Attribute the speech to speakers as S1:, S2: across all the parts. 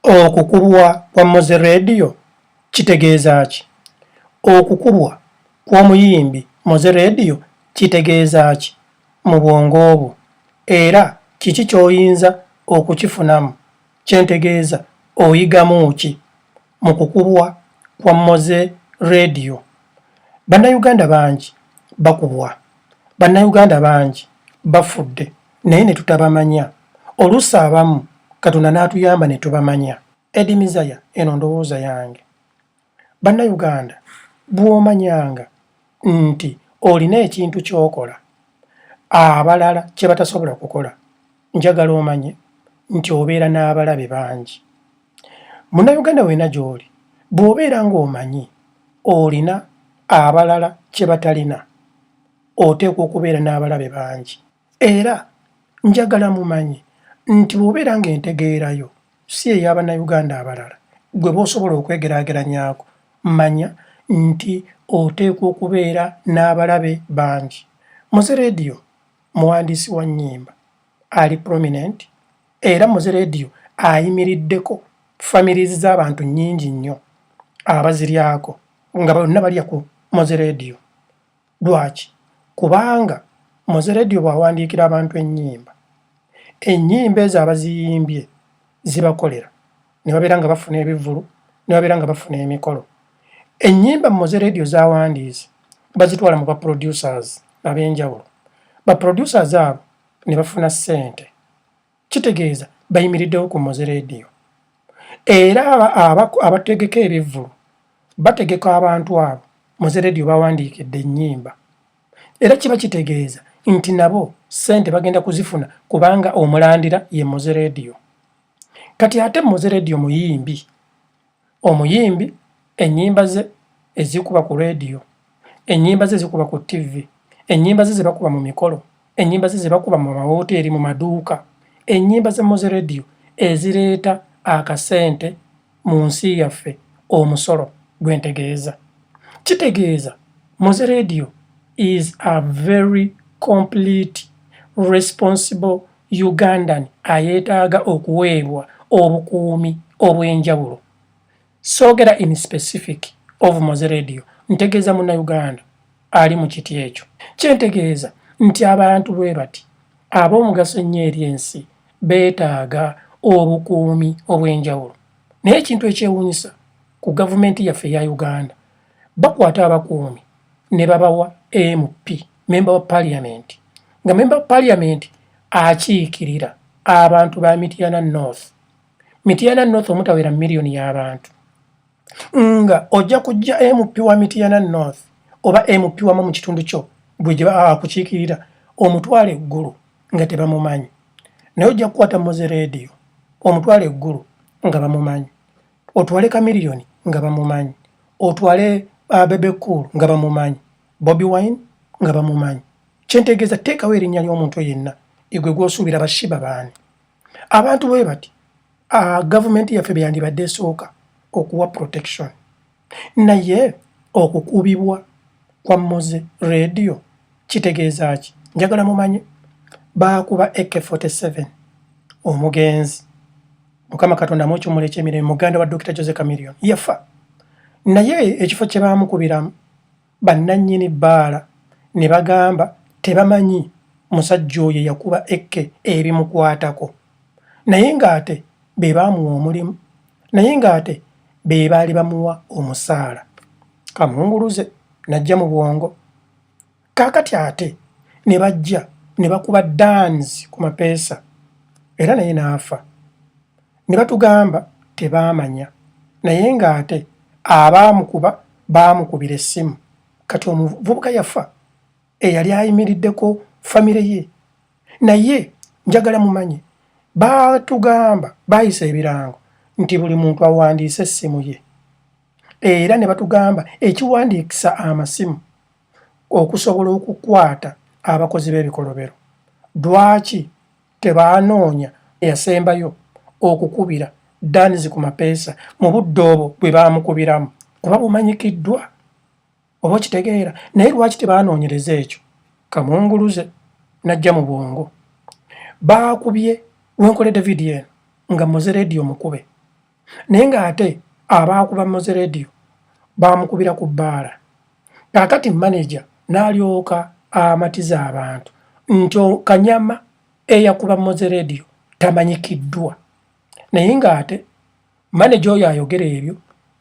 S1: Okukubwa kwa Moze Radio kitegeeza ki? Okukubwa kw'omuyimbi Moze Radio kitegeeza ki mu bwongo bwo? Era kiki ky'oyinza okukifunamu? Kyentegeeza oyigamu ki mu kukubwa kwa Moze Radio? Bannayuganda bangi bakubwa, bannayuganda bangi bafudde naye ne tutabamanya. Oluusi abamu Katonda n'atuyamba ne tubamanya. Eddie Mizaya, eno ndowooza yange. Bannayuganda, bw'omanyanga nti olina ekintu ky'okola abalala kye batasobola kukola, njagala omanye nti obeera n'abalabe bangi. Munnayuganda weena gy'oli, bw'obeera ng'omanyi olina abalala kye batalina, oteekwa okubeera n'abalabe bangi. Era njagala mumanye nti bw'obeera ng'entegeerayo si ey'abannayuganda abalala, gwe b'osobola okwegeraageranyaako, manya nti oteekwa okubeera n'abalabe bangi. Moze Radio muwandiisi wa nnyimba ali prominent, era Moze Radio ayimiriddeko families z'abantu nnyingi nnyo abaziryako nga bonna balya ku Moze Radio. Lwaki? Kubanga Moze Radio bw'awandiikira abantu ennyimba, ennyimba ezo abaziyimbye zibakolera ne babeera nga bafuna ebivvulu, ne babeera nga bafuna emikolo. Ennyimba Moze Radio z'awandiise bazitwala mu baproducers ab'enjawulo. Baproducers abo ne bafuna ssente. Kitegeeza bayimiriddewo ku Moze Radio. Era abategeka ebivvulu bategeka abantu abo Moze Radio bawandiikidde ennyimba. Era kiba kitegeeza nti nabo ssente bagenda kuzifuna kubanga omulandira ye Moze Radio. Kati ate Moze Radio muyimbi. Omuyimbi ennyimba ze ezikuba ku radio, ennyimba ze zikuba ku TV, ennyimba ze bakuba mu mikolo, ennyimba ze bakuba mu mawoteeri, mu maduuka. Ennyimba ze Moze Radio ezireeta akasente mu nsi yaffe, omusolo gwentegeeza. Kitegeeza Moze Radio is a very complete, responsible Ugandan ayeetaaga okuweebwa obukuumi obw'enjawulo. Soogera in specific of Moze Radio, ntegeeza munnayuganda ali mu kiti ekyo. Kyentegeeza nti abantu bwe bati ab'omugaso ennyo eri ensi beetaaga obukuumi obw'enjawulo. Naye ekintu ekyewuunyisa ku gavumenti yaffe eya Uganda, bakwata abakuumi ne babawa MP, member of parliament, nga member of parliament akiikirira abantu ba Mityana North. Mityana North omutawera miliyoni y'abantu. Nga ojja kujja MP wa Mityana North oba MP wamu mu kitundu kyo bwe gye akukiikirira omutwale eggulu nga tebamumanyi. Naye ojja kukwata Moze Radio omutwale eggulu nga bamumanyi, otwale Kamiliyoni nga bamumanyi, otwale Bebe Cool nga bamumanyi, Bobi Wine nga bamumanyi. Kyentegeeza teekawo erinnya ly'omuntu yenna egwe gw'osuubira bashiba baani. Abantu bwe bati gavumenti yaffe bwe yandibadde esooka okuwa protection. Naye okukubibwa kwa Moze Radio kitegeeza ki? Njagala mumanye baakuba AK-47 omugenzi. Mukama Katonda amukyumule emirembe, muganda wa Dr. Jose Chameleone yafa. Naye ekifo kye baamukubiramu bannannyini bbaala ne bagamba tebamanyi musajja oyo yakuba AK ebimukwatako. Naye ng'ate be baamuwa omulimu, naye ng'ate be baali bamuwa omusaala. Kamunguluze najja mu bwongo. Kaakati ate ne bajja ne bakuba dansi ku mapeesa, era naye n'afa. Ne batugamba tebaamanya, naye ng'ate abaamukuba baamukubira essimu. Kati omuvubuka yafa eyali ayimiriddeko famire ye. Naye njagala mumanye baatugamba baayisa ebirango nti buli muntu awandiise essimu ye, era ne batugamba ekiwandiikisa amasimu okusobola okukwata abakozi b'ebikolobero. Lwaki tebaanoonya eyasembayo okukubira dansi ku mapeesa mu budde obwo bwe baamukubiramu? Kuba bumanyikiddwa oba okitegeera. Naye lwaki tebaanoonyereza ekyo? Kamunguluze najja mu bwongo. Baakubye wenkoledde vidiyo eno nga Moze Radio mukube naye ng'ate abaakuba Moze Radio baamukubira ku bbaala. Kaakati manager n'alyoka amatiza abantu nti Kanyama eyakuba Moze Radio tamanyikiddwa. Naye ng'ate manager oyo ayogera ebyo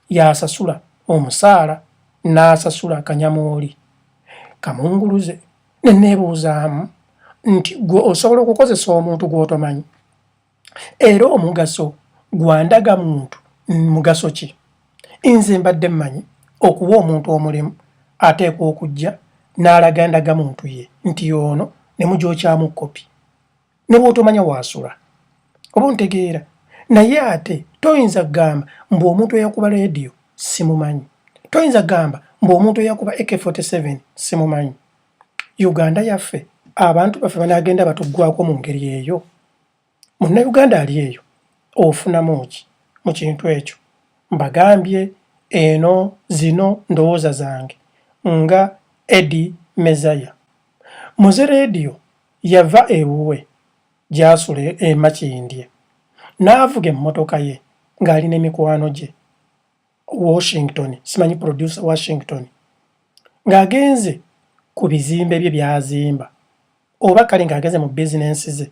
S1: y'asasula omusaala n'asasula Kanyama oli. Kamunguluze ne neebuuzaamu nti gwe osobola okukozesa omuntu gw'otomanyi era omugaso gwandaga muntu mugaso ki? Nze mbadde mmanyi okuwa omuntu omulimu ateekwa okujja n'alagandaga muntu ye nti ono ne mugyokyamu kopi ne bw'otomanya waasula oba ontegeera. Naye ate toyinza kugamba mbu omuntu eyakuba leediyo simumanyi, toyinza kugamba mbu omuntu eyakuba AK47 simumanyi. Uganda yaffe abantu baffe banaagenda batuggwako mu ngeri eyo. Munnayuganda ali eyo ofunamu ki mu kintu ekyo? Mbagambye eno zino ndowooza zange nga Eddie Mezaya. Moze Radio yava ewuwe gy'asula e Makindye n'avuga emmotoka ye ng'alina emikwano gye Washington, simanyi producer Washington, ng'agenze ku bizimbe bye by'azimba oba kale ng'agenze mu bizinensi ze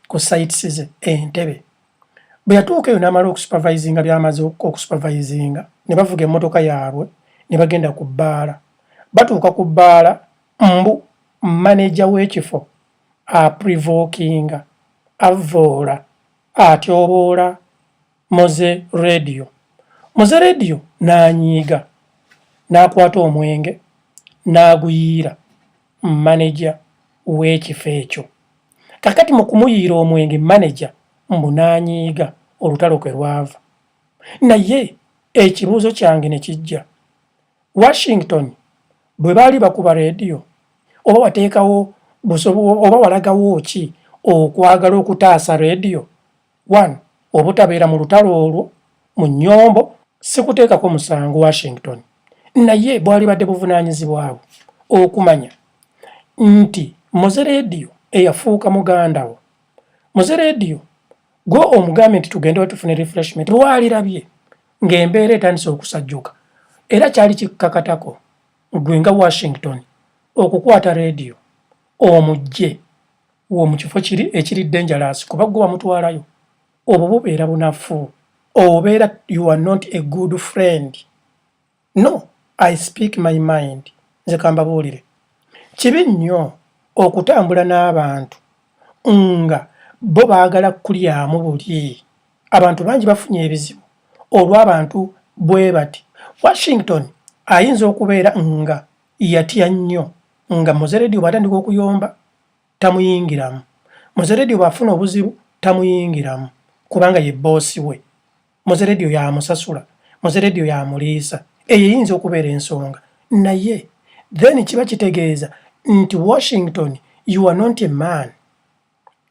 S1: ku sites ze Entebbe. Bwe yatuuka eyo n'amala okusupervisinga by'amaze okusupervisinga ne bavuga emmotoka yaabwe ne bagenda ku bbaala. Batuuka ku bbaala mbu manager w'ekifo aprivokinga avoola atyoboola Moze Radio. Moze Radio n'anyiiga n'akwata omwenge n'aguyiira manager w'ekifo ekyo. Kakati mu kumuyiira omwenge manager mbu n'anyiiga olutalo kwe lwava. Naye ekibuuzo kyange ne kijja, Washington bwe baali bakuba leediyo oba wateekawo oba walagawo ki okwagala okutaasa leediyo? One, obutabeera mu lutalo olwo mu nnyombo sikuteekako musango Washington, naye bwali badde buvunaanyizibwabo okumanya nti Moze Radio eyafuuka muganda wo. Moze Radio gwe omugambe nti tugende tufune refreshment lwalirabye ng'embeera etandise okusajjuka era kyali kikkakatako gwe nga Washington okukwata radio omugye mu kifo ekiri dangerous kuba gwe wamutwalayo obwo bubeera bunafu, obeera you are not a good friend. No, I speak my mind. Nze kambabuulire kibi nnyo okutambula n'abantu nga bo baagala kulyamu buli. Abantu bangi bafunye ebizibu olw'abantu bwe bati. Washington ayinza okubeera nga yatya nnyo nga Moze Radio bw'atandika okuyomba tamuyingiramu. Moze Radio bw'afuna obuzibu tamuyingiramu kubanga ye boosi we. Moze Radio yamusasula, Moze Radio yamuliisa. Eyo eyinza okubeera ensonga. Naye then kiba kitegeeza nti Washington you are not a man.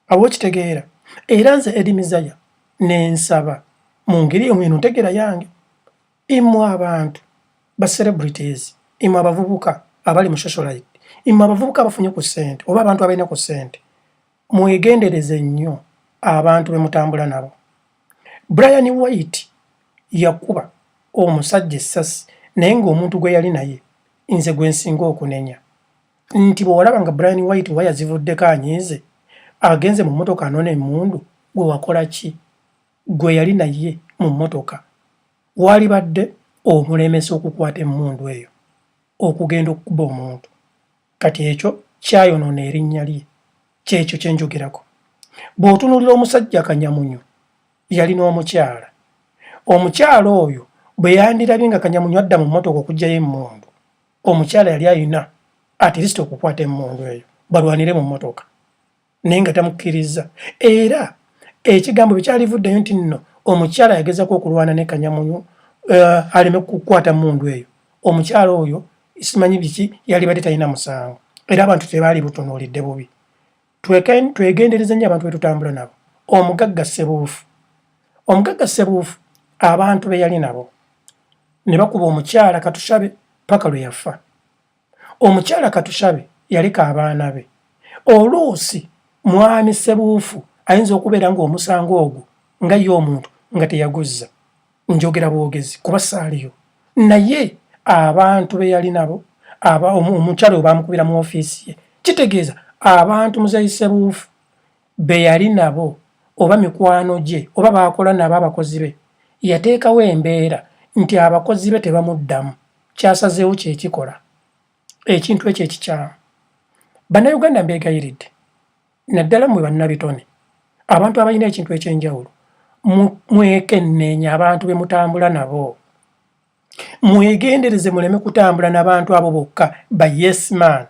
S1: Awo kitegeera. Era nze Eddie Mezaya n'ensaba mu ngeri emu eno ntegeera yange imwe abantu ba celebrities, imwe abavubuka abali mu socialite, imwe abavubuka abafunye ku ssente oba abantu abalina ku ssente, mwegendereze nnyo abantu be mutambula nabo. Brian White yakuba omusajja essasi naye ng'omuntu gwe yali naye nze gwe nsinga okunenya. Nti bw'olaba nga Brian White waya zivuddeko anyiize agenze mu mmotoka anone emmundu, gwe wakola ki? Gwe yali naye mu mmotoka wali badde omulemesa okukwata emmundu eyo okugenda okukuba omuntu. Kati ekyo kyayonoona erinnya lye, kyekyo kye njogerako. Bw'otunuulira omusajja Kanyamunyu yalina omukyala. Omukyala oyo bwe yandirabye nga Kanyamunyu adda mu mmotoka okuggyayo emmundu, omukyala yali ayina at least okukwata emmundu eyo balwanire mu mmotoka naye nga tamukkiriza. Era ekigambo bwe kyalivuddeyo nti nno omukyala yagezako okulwana ne Kanyamunyu aleme kukwata emmundu eyo, omukyala oyo simanyi biki yali badde talina musango era abantu tebaali butunuulidde bubi. Twegendereze nnyo abantu be tutambula nabo. Omugagga Ssebuufu, omugagga Ssebuufu abantu be yali nabo ne bakuba omukyala Katushabe paka lwe yafa. Omukyala Katushabe yalika abaana be. Oluusi mwami Ssebuufu ayinza okubeera ng'omusango ogwo nga ye omuntu nga teyaguzza. njogera bwogezi kuba saaliyo naye abantu be yali nabo omukyalo we bamukubira mu ofiisi ye kitegeeza abantu muzeyise buufu be yali nabo oba mikwano gye oba baakola nabo abakozi be yateekawo embeera nti abakozi be tebamuddamu kyasazeewo kyekikola ekintu ekyo ekikyamu bannayuganda mbeegayiridde naddala mmwe bannabitone abantu abalina ekintu ekyenjawulo mwekenneenya abantu be mutambula nabo mwegendereze muleme kutambula n'abantu abo bokka ba yes man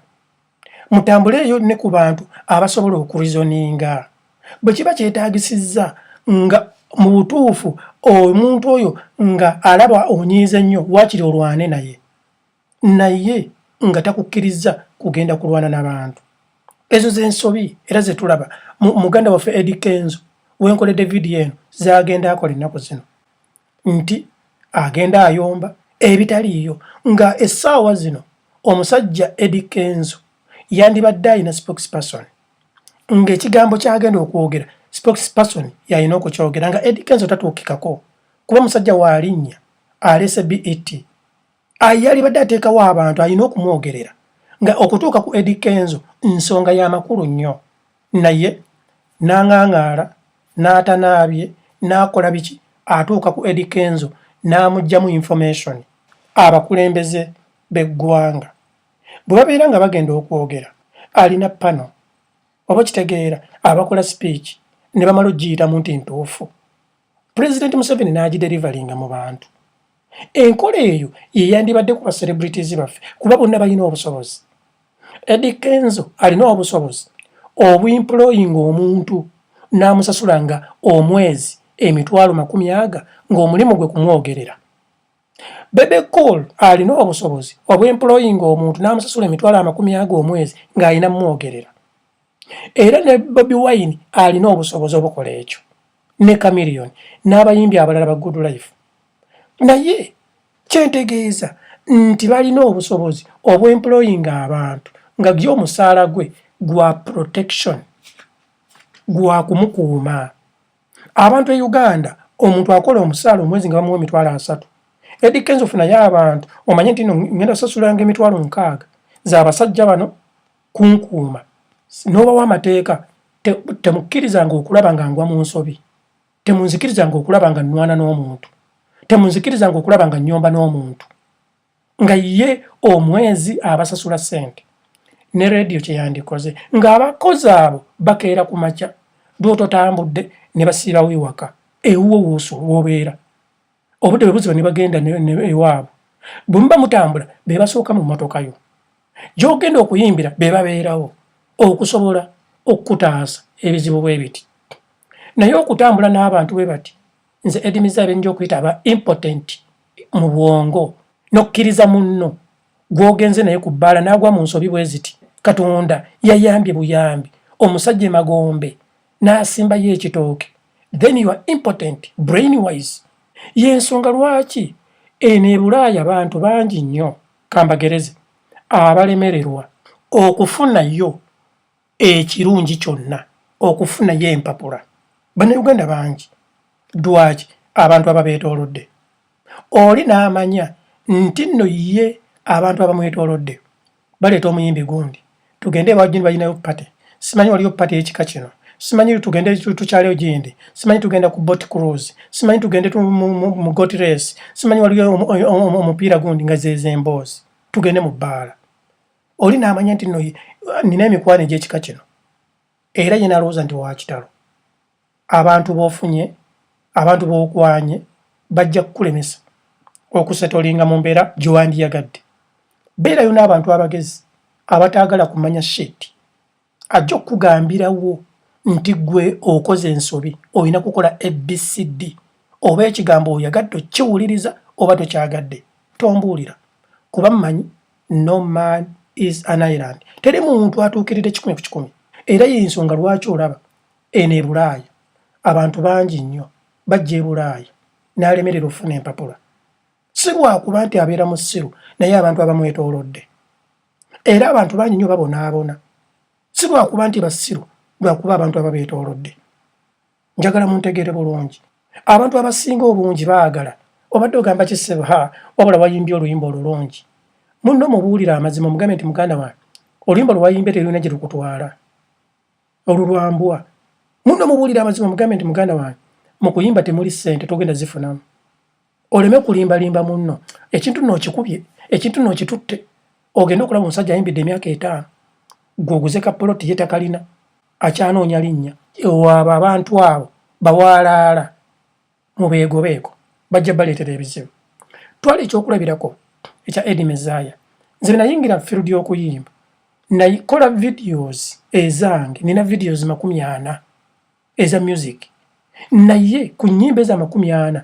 S1: mutambuleeyo ne ku bantu abasobola okurizoninga bwe kiba kyetaagisizza nga mu butuufu omuntu oyo nga alaba onyiize nnyo waakiri olwane naye nga takukkiriza kugenda kulwana n'abantu ezo z'ensobi era ze tulaba muganda waffe Eddie Kenzo wenkoledde vidiyo eno zagenda akola ennaku zino nti agenda ayomba ebitaliiyo nga essaawa zino omusajja Eddie Kenzo yandibadde ayina spokesperson ng'ekigambo kyagenda okwogera spokesperson yalina okukyogera nga Eddie Kenzo tatuukikako kuba musajja waalinnya aleese BET yalibadde ateekawo abantu alina okumwogerera nga okutuuka ku Eddie Kenzo nsonga y'amakulu nnyo naye n'aŋaaŋaala n'atanaabye n'akola biki atuuka ku Eddie Kenzo n'amuggyamu information abakulembeze b'eggwanga bwe babeera nga bagenda okwogera alina pano oba kitegeera abakola speech ne bamala ogiyitamu nti ntuufu President Museveni n'agiderivalinga mu bantu enkola eyo ye yandibadde ku celebrities baffe kuba bonna balina obusobozi Eddie Kenzo alina obusobozi obuemployinga omuntu n'amusasulanga omwezi emitwalo 40 ng'omulimu gwe kumwogerera Bebe Cool alina obusobozi obwemployinga omuntu n'amusasula emitwalo 40 omwezi ng'alina mwogerera era ne Bobi Wine alina obusobozi obukola ekyo ne Chameleone n'abayimbi abalala ba Good Life naye kyentegeeza nti balina obusobozi obwemployinga abantu nga gy'omusaala gwe gwa protection gwa kumukuuma abantu e Uganda omuntu akola omusaala omwezi nga bamuwa emitwalo 3 Eddie Kenzo naye abantu omanye nti ngenda sasulanga emitwalo 6 z'abasajja bano kunkuuma n'obawa amateeka temukkirizanga okulaba nga ngwa mu nsobi temunzikirizanga okulaba nga nnwana n'omuntu temunzikirizanga okulaba nga nnyomba n'omuntu nga ye omwezi abasasula ssente ne rediyo kye yandikoze ng'abakozi abo bakeera ku makya lw'ototambudde ne basiibawo ewaka ewuwo wuusu w'obeera obudde bwe buziba ne bagenda ewaabwe bwe muba mutambula be basooka mu mmotoka yo gy'ogenda okuyimbira be babeerawo okusobola okutaasa ebizibu bwe biti naye okutambula n'abantu bwe bati nze edimiza abenja okuyita aba impotent mu bwongo n'okkiriza munno gw'ogenze naye ku bbaala n'agwa mu nsobi bwe ziti Katonda yayambye buyambi omusajja emagombe n'asimbayo ekitooke then you are impotent brain wise y'ensonga lwaki eno e Bulaaya abantu bangi nnyo kambagereze abalemererwa okufunayo ekirungi kyonna okufunayo empapula bannayuganda bangi lwaki abantu ababeetoolodde oli n'amanya nti nno ye abantu abamwetoolodde baleeta omuyimbi gundi tugende ewagini balinayo pate simanyi waliyo pate y'ekika kino simanyi tugende tukyaleyo gindi simanyi tugenda ku boat cruise simanyi tugende mu goat race simanyi waliyo omupiira gundi nga zeeze emboozi tugende mu bbaala oli n'amanya nti nno nina emikwano egy'ekika kino era ye n'alowooza nti wakitalo abantu b'ofunye abantu b'okwanye bajja kukulemesa okusetolinga mu mbeera gy'owandiyagadde beerayo n'abantu abagezi abataagala kumanya shiti ajja okugambirawo nti gwe okoze ensobi olina kukola ABCD oba ekigambo oyagadde okiwuliriza oba tokyagadde tombuulira kuba mmanyi no man is an island teri muntu atuukiridde 100 ku 100 era y'ensonga lwaki olaba eno e Bulaaya abantu bangi nnyo bajja e Bulaaya n'alemerera ofuna empapula si lwakuba nti abeera mu ssiru naye abantu abamwetoolodde era abantu bangi nnyo babonaabona si lwakuba nti basiru lwakuba abantu ababeetoolodde njagala muntegeere bulungi abantu abasinga obungi baagala obadde ogamba kisebo wabula wayimbye oluyimba olulungi. Munno mubuulira amazima omugambe nti muganda wange oluyimba lwewayimbye terulina gye lukutwala olulwambwa. Munno mubuulira amazima omugambe nti muganda wange mu kuyimba temuli ssente togenda zifunamu. Oleme kulimbalimba munno ekintu nno okikubye ekintu nno okitutte ogenda okulaba omusajja ayimbidde emyaka 5 gw'oguze kapoloti ye takalina akyanoonya linnya abo abantu abo bawaalaala mu beegobeego bajja baleetera ebizibu. Twali ekyokulabirako ekya Eddie Mezaaya. Nze nayingira field y'okuyimba nayikola videos ezange nina videos 40 eza music naye ku nnyimba eza 40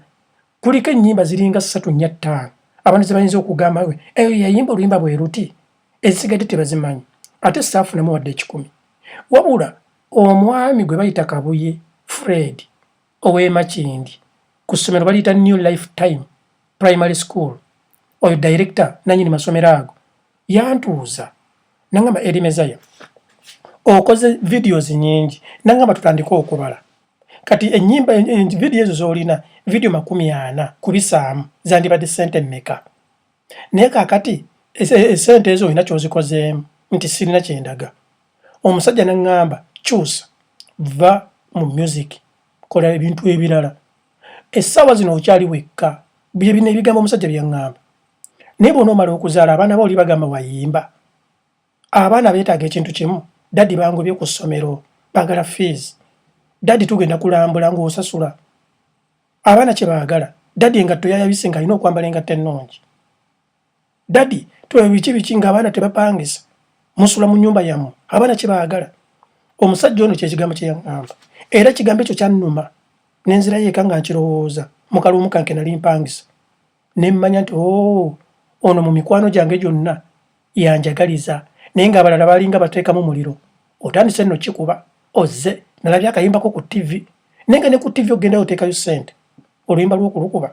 S1: kuliko ennyimba ziringa 3-5 abantu zebayinza okugamba we yayimba oluyimba bwe ruti ezisigadde tebazimanyi ate saafunamu wadde 10. Wabula omwami gwe bayita Kabuye Fred ow'Emakindi ku ssomero baliyita New Lifetime Primary School, oyo director nanyini masomero ago yantuuza nangamba Eddie Mezaaya okoze videos nyingi nangamba tutandika okubala kati ennyimba video ezo z'olina video 40 kubisaamu zandibadde ssente mmeka naye kaakati essente ezo olina kyozikozeemu nti sirina kyendaga. Omusajja naŋŋamba kyusa va mu music kola ebintu ebirala essaawa zino okyali wekka bye bino ebigambo omusajja byaŋŋamba naye bw'onoomala okuzaala abaana bo oli bagamba wayimba. Abaana beetaaga ekintu kimu daddi bangobye ku ssomero baagala fees daddi tugenda kulambula ng'osasula. Abaana kye baagala daddi engatto yayabise ng'alina okwambala engatto ennungi. Daddi biki ng'abaana tebapangisa musula mu nnyumba yammwe abaana kye baagala. Omusajja ono kyekigambo kye yaŋŋamba era kigambo ekyo kyannuma nenzirayo eka nga nkirowooza mu kaluumu kange nali mpangisa ne mmanya nti ono mu mikwano gyange gyonna yanjagaliza naye ng'abalala balinga bateekamu muliro. Otandise nno kikuba ozze nalabye akayimbako ku TV naye nga ne ku TV ogendayo oteekayo ssente oluyimba lw'okulukuba.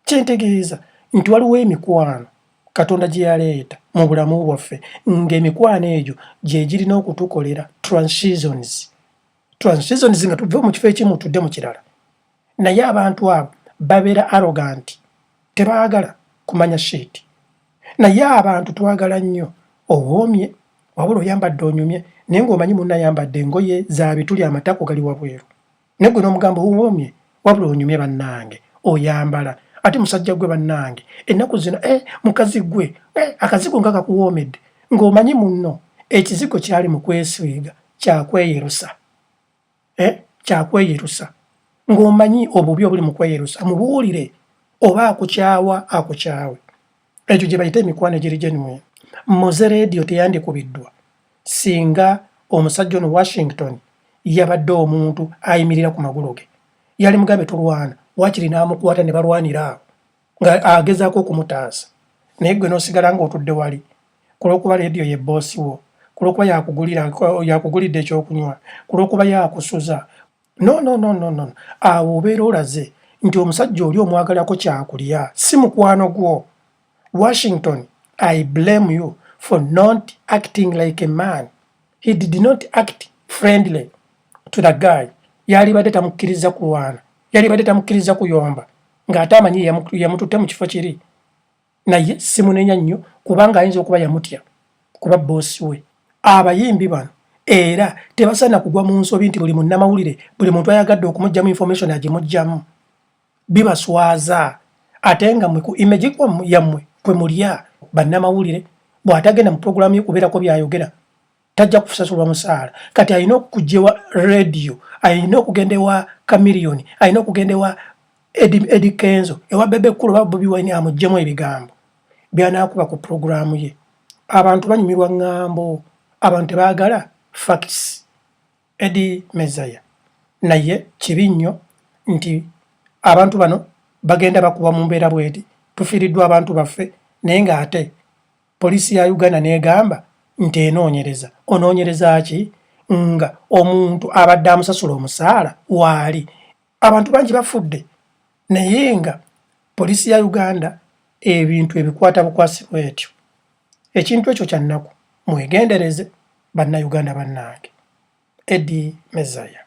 S1: Kyentegeeza nti waliwo emikwano Katonda gye yaleeta mu bulamu bwaffe ng'emikwano egyo gye girina okutukolera transitions nga tuve mu kifo ekimu tudde mu kirala. Naye abantu abo babeera arrogant tebaagala kumanya shit. Naye abantu twagala nnyo owoomye wabula oyambadde onyumye naye ng'omanyi munno ayambadde engoye za bituli amatako gali wabweru naye gwe n'omugamba owoomye wabula onyumye bannange oyambala ate musajja gwe bannange ennaku zino mukazi gwe akazigo nga kakuwoomedde ng'omanyi munno ekizigo kyali mu kwesiiga kyakweyerusa kyakweyerusa ng'omanyi obubi obuli mu kweyerusa mubuulire oba akukyawe ekyo gye bayita emikwano egiri genuine. Moze Radio teyandikubiddwa singa omusajja ono Washington yabadde omuntu ayimirira ku magulu ge yali mugambe tulwana wakiri n'amukwata ne balwanira awo nga agezaako okumutaasa naye gwe n'osigala ng'otudde wali ku lw'okuba radio ye boosi wo ku lw'okuba yakugulidde ekyokunywa ku lw'okuba yakusuza no awo obeera olaze nti omusajja oli omwagalako kyakulya si mukwano gwo. Washington, I blame you for not acting like a man. He did not act friendly to the guy. Yali badde tamukkiriza kulwana yali badde tamukkiriza kuyomba ng'ate amanyi yamututte mu kifo kiri naye simunenya nnyo kubanga ayinza okuba yamutya kuba boosi we. Abayimbi bano era tebasaana kugwa mu nsobi nti buli munnamawulire buli muntu ayagadde okumuggyamu information agimugjamu bibaswaza ate nga mwe ku image yammwe kwe mulya bannamawulire bw'atagenda mu programu y'okubeerako byayogera tajja kusasulwa musaala kati alina okugyewa radio alina okugenda ewa Chameleone alina okugenda ewa Eddie Kenzo ewa Bebe Cool oba Bobi Wine amuggyemu ebigambo by'anaakuba ku programu ye. Abantu banyumirwa ŋŋambo abantu tebaagala facts. Eddie Mezaaya naye kibi nnyo nti abantu bano bagenda bakuba mu mbeera bweti tufiiriddwa abantu baffe naye ng'ate poliisi ya Uganda n'egamba nti enoonyereza. Onoonyereza ki nga omuntu abadde amusasula omusaala waali? Abantu bangi bafudde naye nga poliisi ya Uganda ebintu ebikwata bukwasi bwetyo. Ekintu ekyo kya nnaku mwegendereze bannayuganda bannange. Eddie Mezaaya.